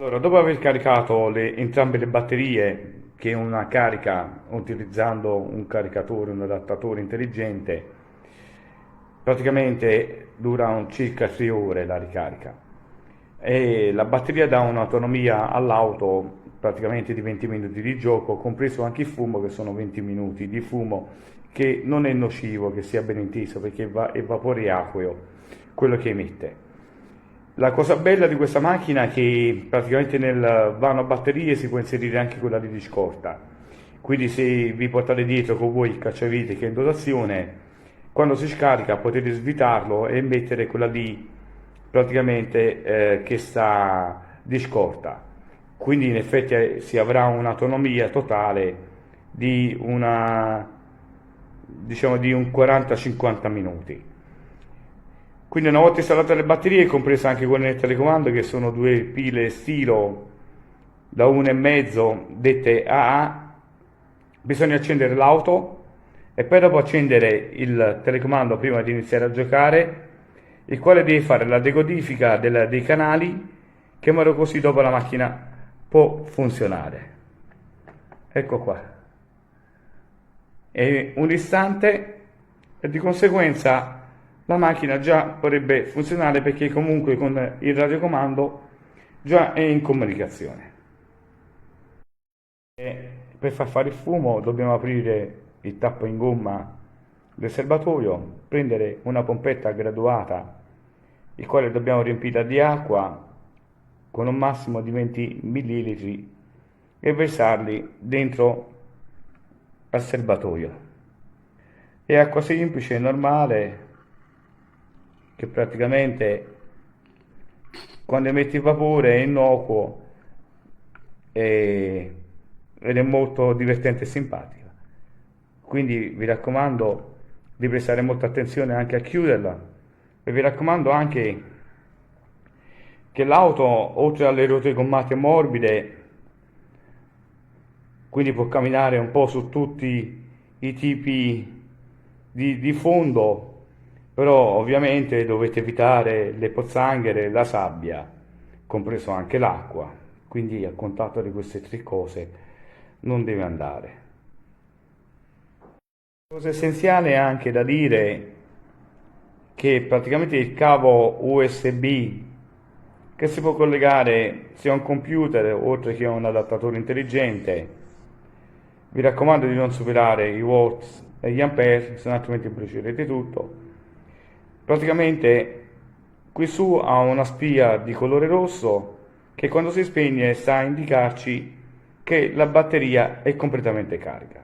Allora, dopo aver caricato entrambe le batterie, che una carica utilizzando un caricatore, un adattatore intelligente, praticamente dura circa 3 ore la ricarica e la batteria dà un'autonomia all'auto praticamente di 20 minuti di gioco, compreso anche il fumo che sono 20 minuti di fumo, che non è nocivo, che sia ben inteso, perché è vapore acqueo quello che emette. La cosa bella di questa macchina è che praticamente nel vano a batterie si può inserire anche quella di scorta, quindi se vi portate dietro con voi il cacciavite che è in dotazione, quando si scarica potete svitarlo e mettere quella lì praticamente che sta di scorta, quindi in effetti si avrà un'autonomia totale di diciamo di un 40-50 minuti. Quindi una volta installate le batterie, compresa anche quelle nel telecomando, che sono due pile stilo da 1,5 dette AA, bisogna accendere l'auto e poi dopo accendere il telecomando prima di iniziare a giocare, il quale deve fare la decodifica dei canali, che in modo così dopo la macchina può funzionare. Ecco qua. È un istante e di conseguenza la macchina già potrebbe funzionare, perché comunque con il radiocomando già è in comunicazione. E per far fare il fumo dobbiamo aprire il tappo in gomma del serbatoio, prendere una pompetta graduata, il quale dobbiamo riempire di acqua con un massimo di 20 ml e versarli dentro al serbatoio. È acqua semplice, normale, che praticamente quando emette il vapore è innocuo ed è molto divertente e simpatica. Quindi vi raccomando di prestare molta attenzione anche a chiuderla e vi raccomando anche che l'auto, oltre alle ruote gommate morbide, quindi può camminare un po' su tutti i tipi di fondo, però ovviamente dovete evitare le pozzanghere, la sabbia, compreso anche l'acqua, quindi a contatto di queste 3 cose non deve andare. Cosa essenziale è anche da dire che praticamente il cavo USB che si può collegare sia a un computer oltre che a un adattatore intelligente, vi raccomando di non superare i watts e gli ampere, se no altrimenti brucerete tutto. Praticamente qui su ha una spia di colore rosso che quando si spegne sta a indicarci che la batteria è completamente carica.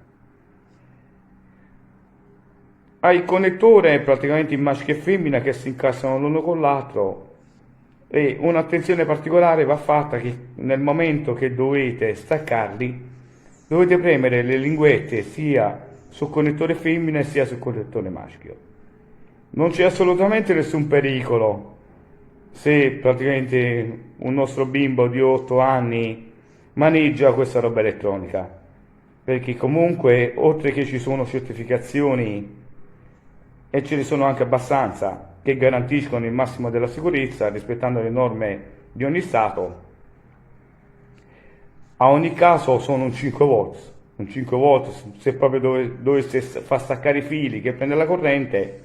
Ha il connettore praticamente in maschio e femmina che si incastrano l'uno con l'altro, e un'attenzione particolare va fatta che nel momento che dovete staccarli dovete premere le linguette sia sul connettore femmina sia sul connettore maschio. Non c'è assolutamente nessun pericolo se praticamente un nostro bimbo di 8 anni maneggia questa roba elettronica, perché comunque oltre che ci sono certificazioni, e ce ne sono anche abbastanza, che garantiscono il massimo della sicurezza rispettando le norme di ogni Stato, a ogni caso sono un 5 volt. Un 5 volt, se proprio dovesse far staccare i fili che prende la corrente,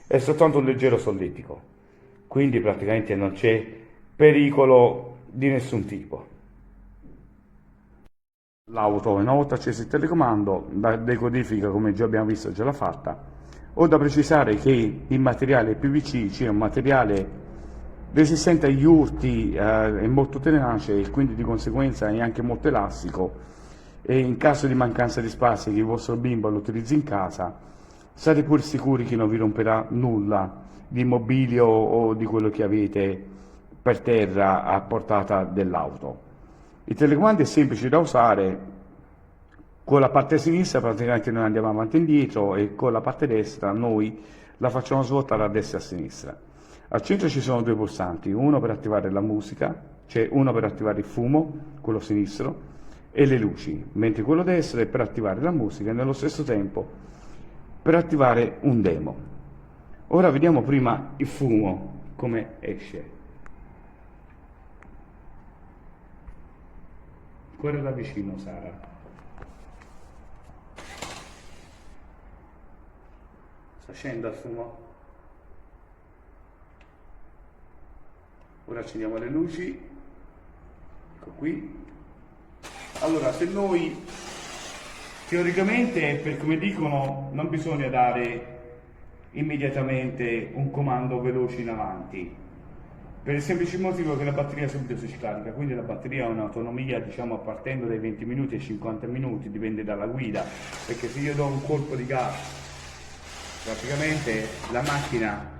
è soltanto un leggero solletico, quindi praticamente non c'è pericolo di nessun tipo. L'auto, una volta acceso il telecomando, la decodifica, come già abbiamo visto, già l'ha fatta. Ho da precisare che il materiale PVC, cioè un materiale resistente agli urti, è molto tenace e quindi di conseguenza è anche molto elastico, e in caso di mancanza di spazio che il vostro bimbo lo utilizzi in casa, state pur sicuri che non vi romperà nulla di mobilio o di quello che avete per terra a portata dell'auto. Il telecomando è semplice da usare. Con la parte sinistra praticamente noi andiamo avanti e indietro, e con la parte destra noi la facciamo svuotare a destra e a sinistra. Al centro ci sono 2 pulsanti, uno per attivare la musica, cioè uno per attivare il fumo, quello sinistro, e le luci, mentre quello destro è per attivare la musica e nello stesso tempo per attivare un demo. Ora vediamo prima il fumo come esce. Ancora da vicino, Sara. Sta scendendo il fumo. Ora accendiamo le luci. Ecco qui. Allora, se noi teoricamente, per come dicono, non bisogna dare immediatamente un comando veloce in avanti, per il semplice motivo che la batteria subito si scarica, quindi la batteria ha un'autonomia, diciamo, partendo dai 20 minuti ai 50 minuti, dipende dalla guida, perché se io do un colpo di gas, praticamente la macchina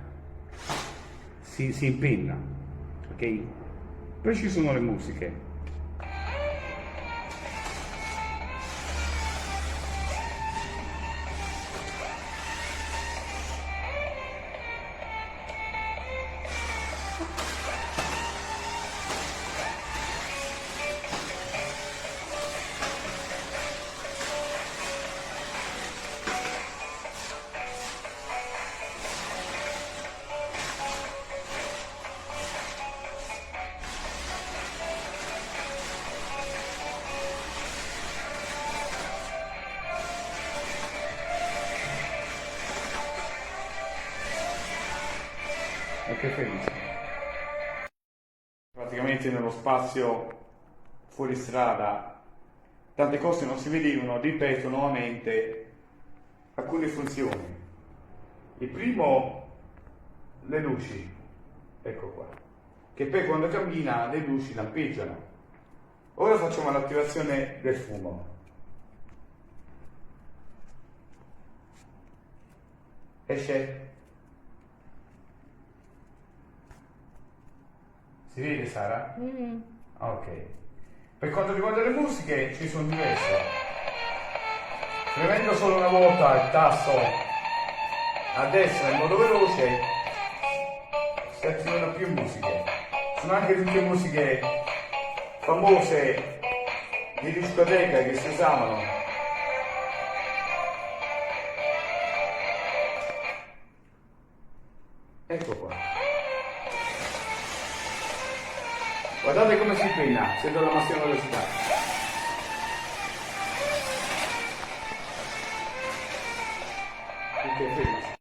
si impenna, ok? Poi ci sono le musiche. Ok, felice. Praticamente nello spazio fuori strada tante cose non si vedevano, ripeto nuovamente alcune funzioni. Il primo, le luci, ecco qua, che poi quando cammina le luci lampeggiano. Ora facciamo l'attivazione del fumo. Esce. Si vede, Sara? Ok. Per quanto riguarda le musiche ci sono diverse. Premendo solo una volta il tasto a destra in modo veloce si attivano più musiche. Sono anche tutte musiche famose di discoteca che si usavano. Ecco qua. Guardate come si frena se do la massima velocità. Ok, frena.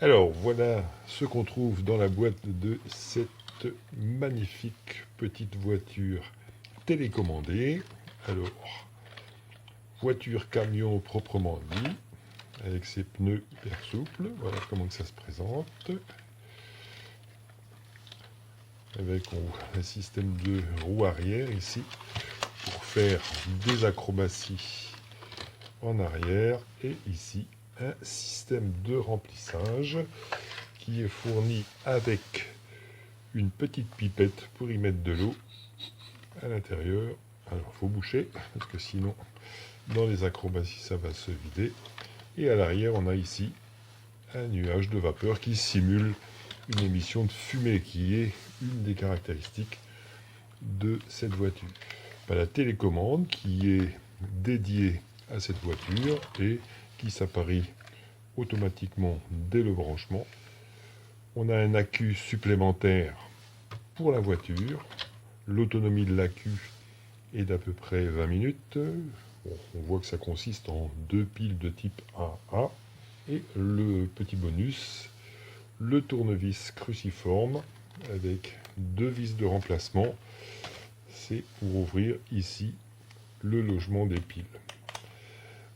Alors, voilà ce qu'on trouve dans la boîte de cette magnifique petite voiture télécommandée. Alors, voiture camion proprement dit, avec ses pneus hyper souples. Voilà comment ça se présente. Avec un système de roue arrière ici, pour faire des acrobaties en arrière. Et ici, un système de remplissage qui est fourni avec une petite pipette pour y mettre de l'eau à l'intérieur. Alors il faut boucher parce que sinon dans les acrobaties ça va se vider. Et à l'arrière on a ici un nuage de vapeur qui simule une émission de fumée qui est une des caractéristiques de cette voiture. La télécommande qui est dédiée à cette voiture et qui s'appareille automatiquement dès le branchement. On a un accu supplémentaire pour la voiture. L'autonomie de l'accu est d'à peu près 20 minutes. Bon, on voit que ça consiste en 2 piles de type AA. Et le petit bonus, le tournevis cruciforme avec 2 vis de remplacement. C'est pour ouvrir ici le logement des piles.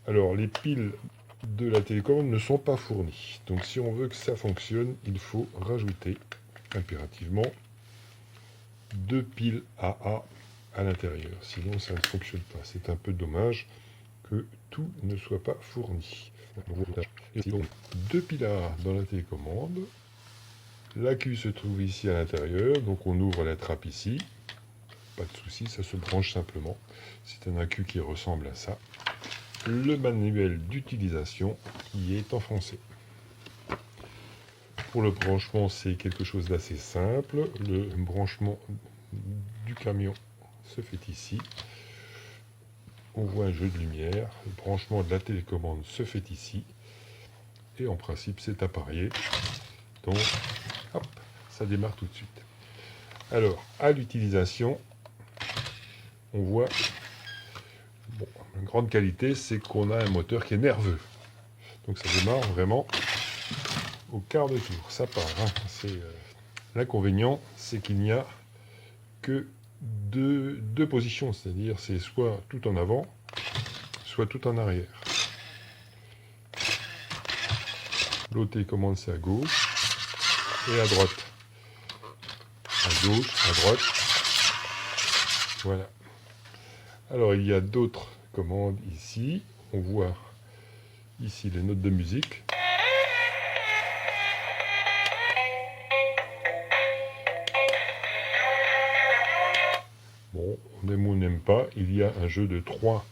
Alors les piles de la télécommande ne sont pas fournies. Donc si on veut que ça fonctionne, il faut rajouter impérativement 2 piles AA à l'intérieur. Sinon ça ne fonctionne pas. C'est un peu dommage que tout ne soit pas fourni. Donc 2 piles AA dans la télécommande. L'accu se trouve ici à l'intérieur. Donc on ouvre la trappe ici. Pas de souci, ça se branche simplement. C'est un accu qui ressemble à ça. Le manuel d'utilisation qui est en français. Pour le branchement, c'est quelque chose d'assez simple. Le branchement du camion se fait ici. On voit un jeu de lumière. Le branchement de la télécommande se fait ici. Et en principe, c'est appareillé. Donc, hop, ça démarre tout de suite. Alors, à l'utilisation, on voit... Bon, une grande qualité, c'est qu'on a un moteur qui est nerveux. Donc ça démarre vraiment au quart de tour. Ça part. Hein. L'inconvénient, c'est qu'il n'y a que deux positions. C'est-à-dire, c'est soit tout en avant, soit tout en arrière. L'autre télécommande, c'est à gauche et à droite. À gauche, à droite. Voilà. Alors, il y a d'autres commandes ici. On voit ici les notes de musique. Bon, on aime ou on n'aime pas. Il y a un jeu de 3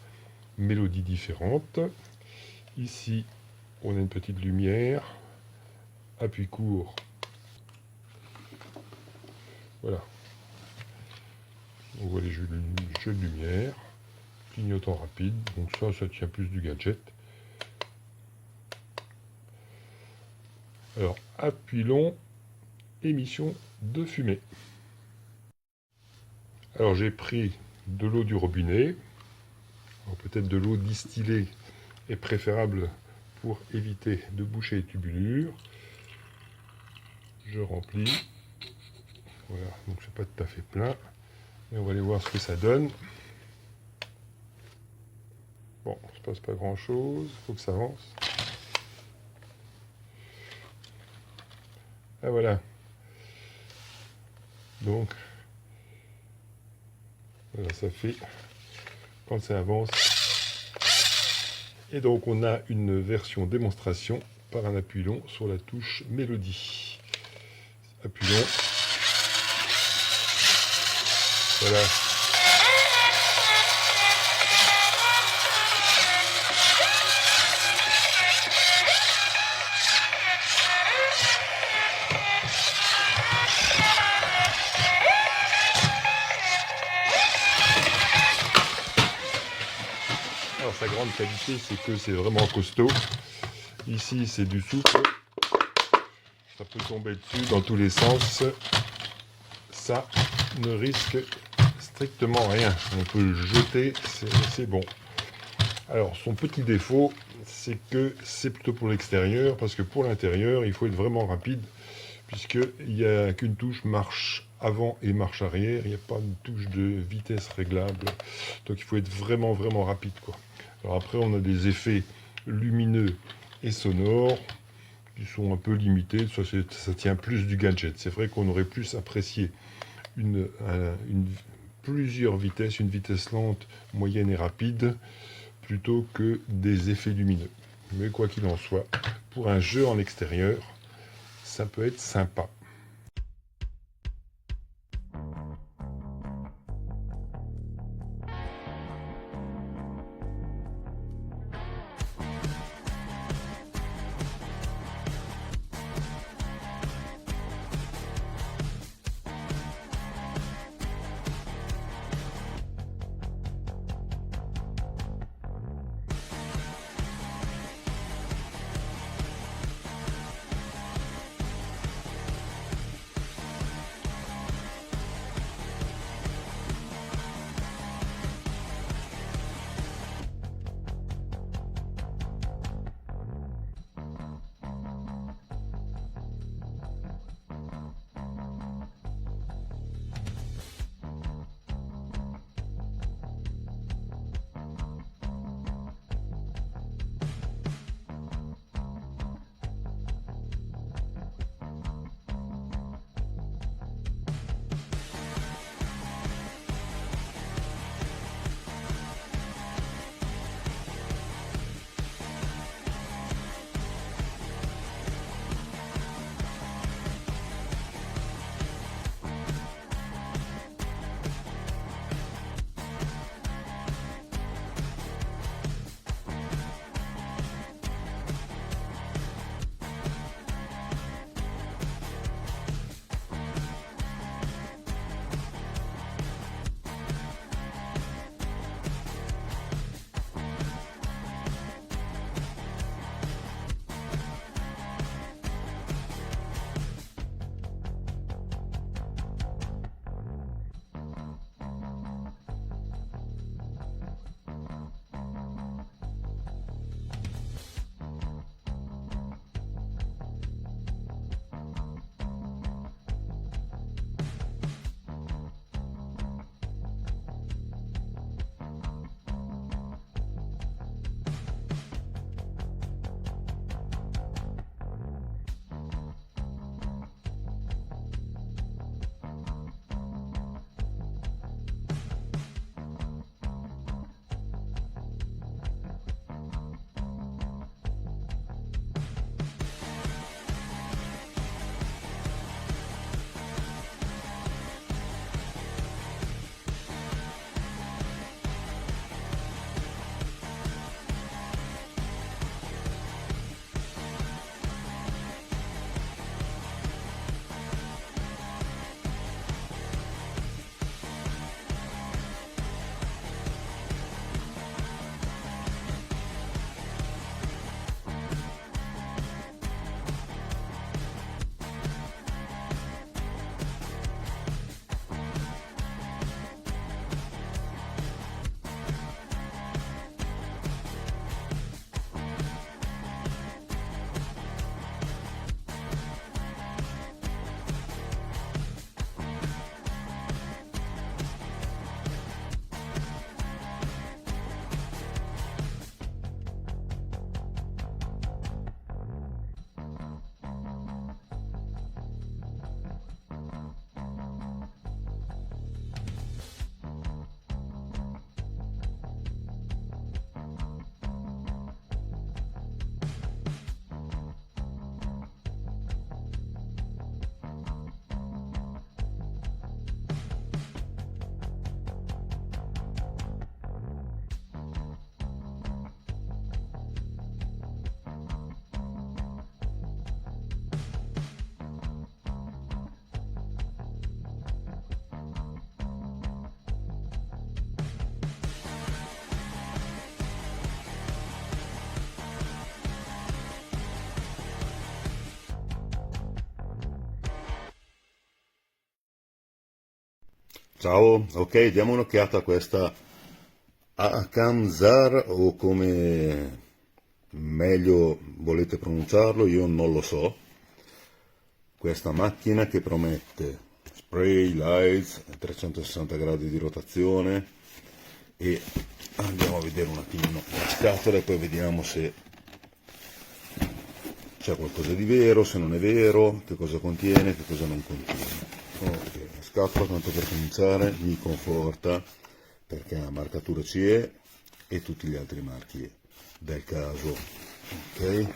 mélodies différentes. Ici, on a une petite lumière. Appui court. Voilà. On voit les jeux de lumière, clignotant rapide, donc ça tient plus du gadget. Alors, appui long, émission de fumée. Alors j'ai pris de l'eau du robinet, peut-être de l'eau distillée est préférable pour éviter de boucher les tubulures. Je remplis, voilà, donc c'est pas tout à fait plein. Et on va aller voir ce que ça donne. Bon, il ne se passe pas grand chose, il faut que ça avance. Ah voilà. Donc, voilà, ça fait quand ça avance. Et donc on a une version démonstration par un appui long sur la touche mélodie. Appui long. Voilà. Alors sa grande qualité, c'est que c'est vraiment costaud. Ici c'est du souple. Ça peut tomber dessus dans tous les sens. Ça ne risque strictement rien. On peut le jeter, c'est bon. Alors, son petit défaut, c'est que c'est plutôt pour l'extérieur, parce que pour l'intérieur, il faut être vraiment rapide, puisqu'il n'y a qu'une touche marche avant et marche arrière, il n'y a pas une touche de vitesse réglable, donc il faut être vraiment, vraiment rapide, quoi. Alors après, on a des effets lumineux et sonores, qui sont un peu limités, ça tient plus du gadget. C'est vrai qu'on aurait plus apprécié plusieurs vitesses, une vitesse lente, moyenne et rapide, plutôt que des effets lumineux. Mais quoi qu'il en soit, pour un jeu en extérieur, ça peut être sympa. Ciao, ok, diamo un'occhiata a questa ACAMMZAR, o come meglio volete pronunciarlo, io non lo so. Questa macchina che promette spray, lights, 360 gradi di rotazione, e andiamo a vedere un attimino la scatola e poi vediamo se c'è qualcosa di vero, se non è vero, che cosa contiene, che cosa non contiene. Ok, la scatola, tanto per cominciare, mi conforta perché ha marcatura CE e tutti gli altri marchi del caso. Ok,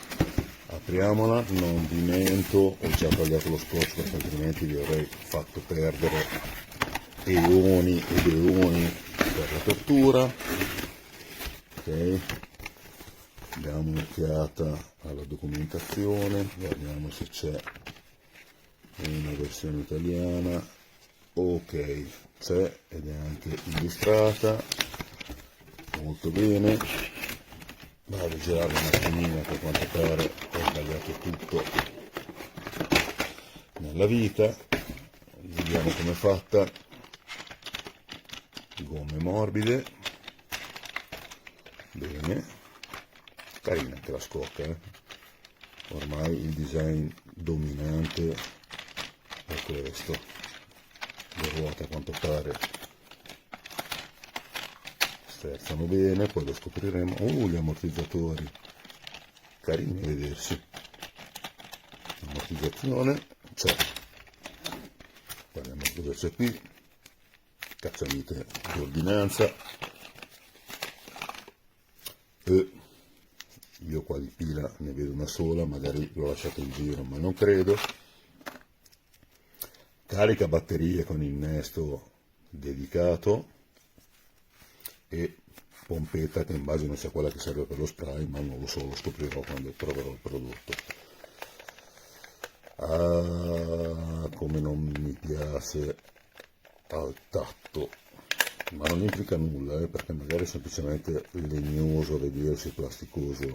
apriamola, non vi mento, ho già tagliato lo scotch perché altrimenti vi avrei fatto perdere eoni ed eoni per l'apertura. Ok, diamo un'occhiata alla documentazione, guardiamo se c'è una versione italiana. Ok, c'è ed è anche illustrata, molto bene. Vado a girare la macchinina, che a quanto pare ho sbagliato tutto nella vita. Vediamo com'è fatta. Gomme morbide, bene, carina anche la scocca, ormai il design dominante è questo. Le ruote a quanto pare sterzano bene, poi lo scopriremo. Gli ammortizzatori, carini a vedersi. Ammortizzazione c'è, guardiamo cosa c'è qui. Cacciavite d'ordinanza, e io qua di pila ne vedo una sola, magari l'ho lasciata in giro ma non credo. Carica batterie con innesto dedicato e pompetta che immagino sia quella che serve per lo spray, ma non lo so, lo scoprirò quando troverò il prodotto. Come non mi piace al tatto, ma non implica nulla, perché magari è semplicemente legnoso a vedersi, plasticoso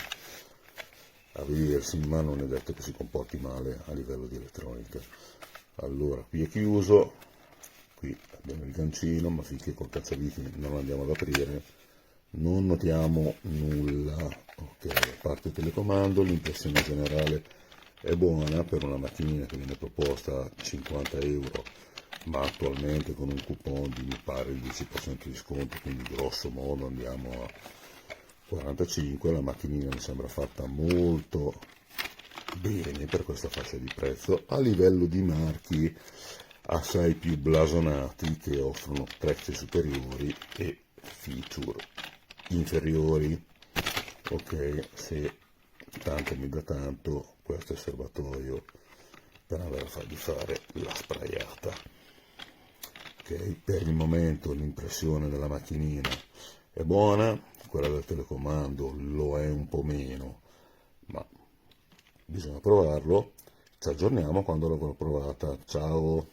a vedersi, ma non è detto che si comporti male a livello di elettronica. Allora, qui è chiuso, qui abbiamo il gancino, ma finché col cacciaviti non andiamo ad aprire non notiamo nulla. Ok, a parte il telecomando, l'impressione generale è buona per una macchinina che viene proposta a 50 euro, ma attualmente con un coupon di mi pare il 10% di sconto, quindi grosso modo andiamo a 45. La macchinina mi sembra fatta molto bene per questa fascia di prezzo, a livello di marchi assai più blasonati che offrono prezzi superiori e feature inferiori. Ok, se tanto mi dà tanto, questo è il serbatoio per andare a fargli fare la sprayata. Ok, per il momento l'impressione della macchinina è buona, quella del telecomando lo è un po' meno, ma bisogna provarlo. Ci aggiorniamo quando l'avrò provata. Ciao!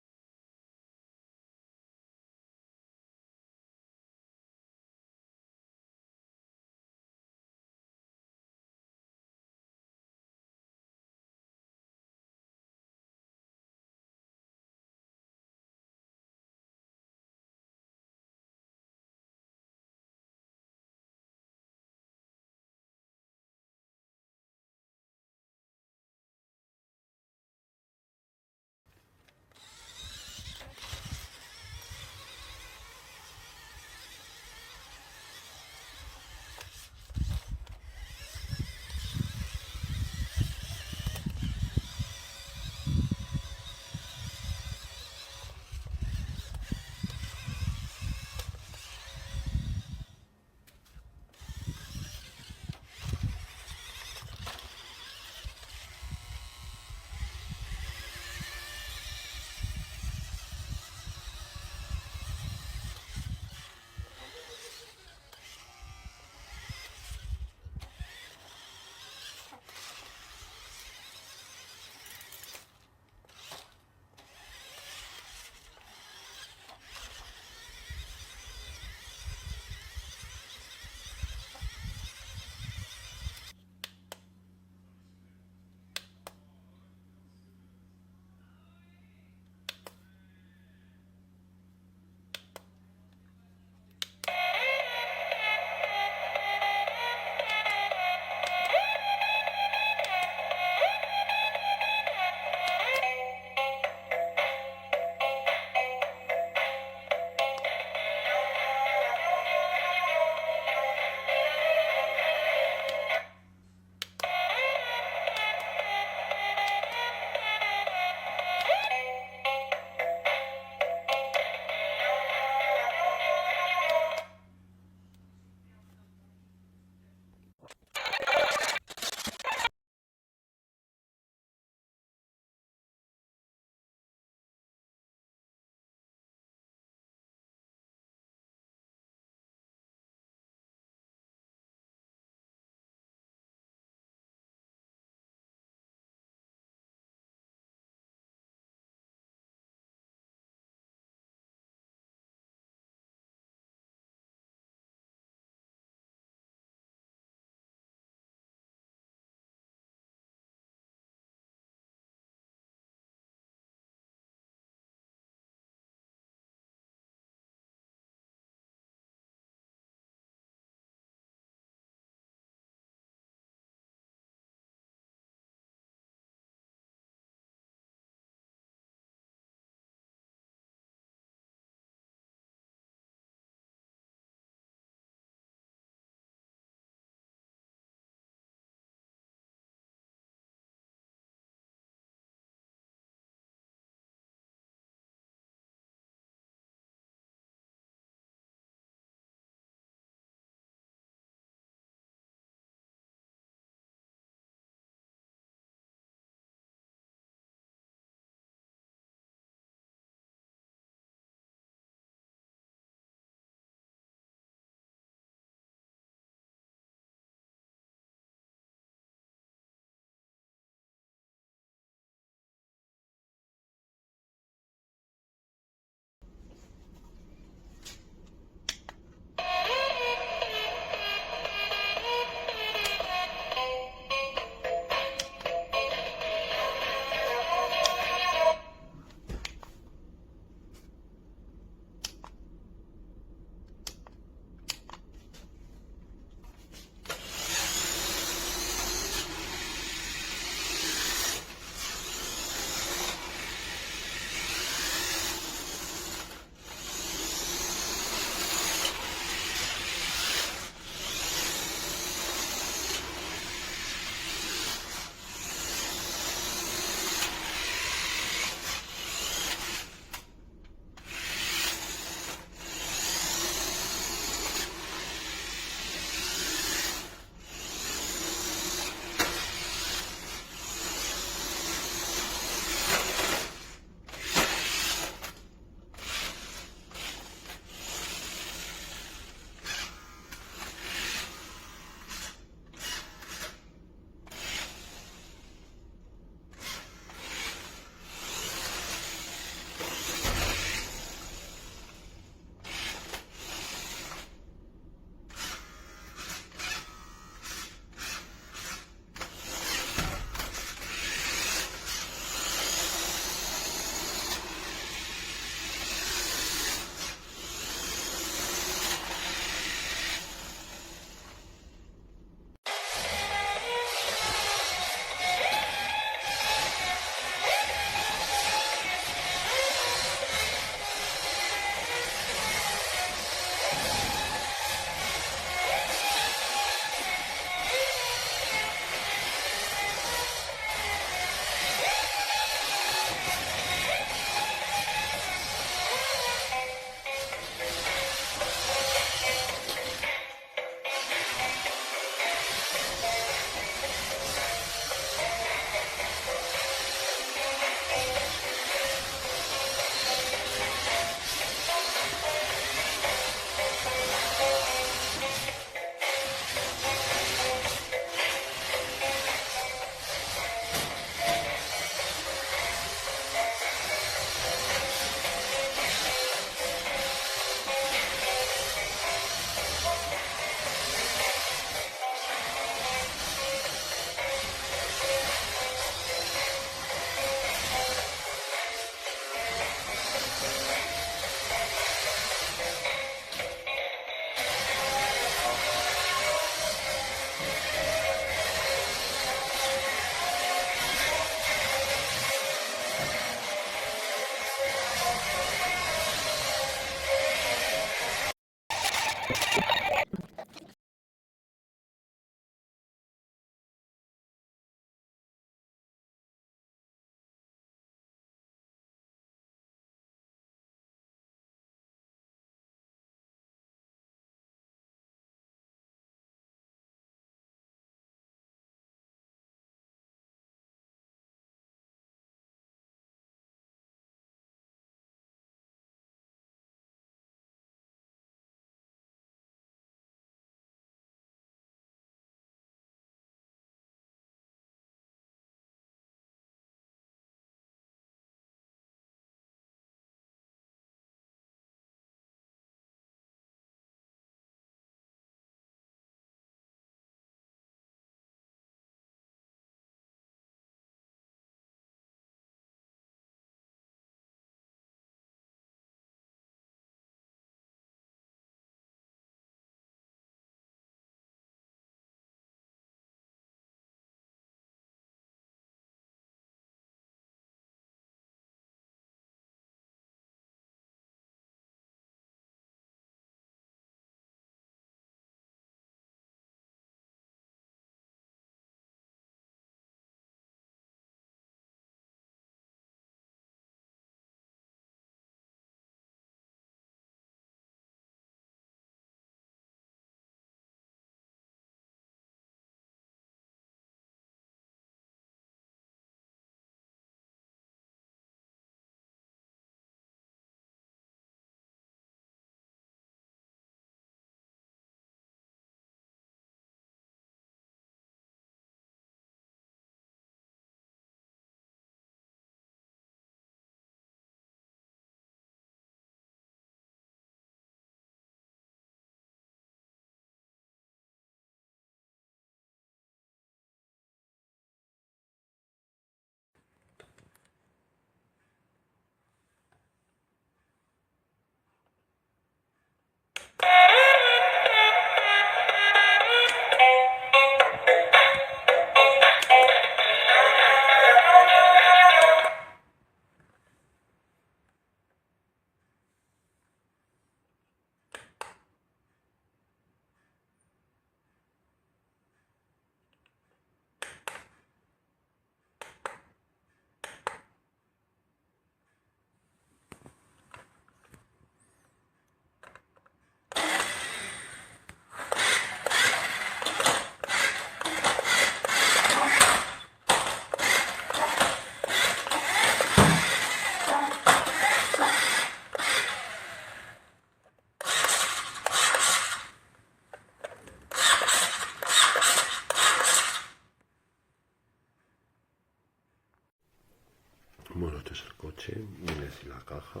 Bueno, este es el coche, viene así la caja,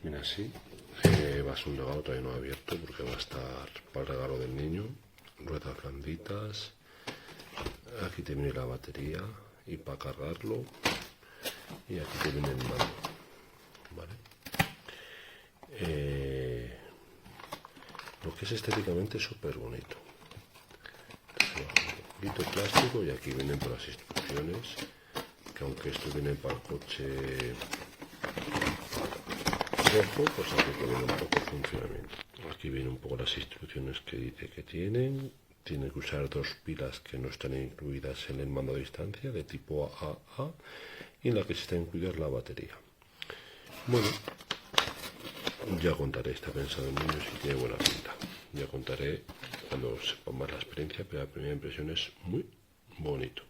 viene así, va a ser un regalo, todavía no abierto porque va a estar para el regalo del niño, ruedas blanditas, aquí te viene la batería y para cargarlo, y aquí te viene el mando, ¿vale? Lo que es estéticamente súper bonito, un poquito de plástico y aquí vienen por las instrucciones, que aunque esto viene para el coche rojo, pues aquí que viene un poco el funcionamiento. Aquí vienen un poco las instrucciones que dice que tienen que usar dos pilas que no están incluidas en el mando a distancia, de tipo AA, y en la que sí está incluida la batería. Bueno, ya contaré, está pensado en niños y tiene buena pinta. Ya contaré cuando sepa más la experiencia, pero la primera impresión es muy bonito.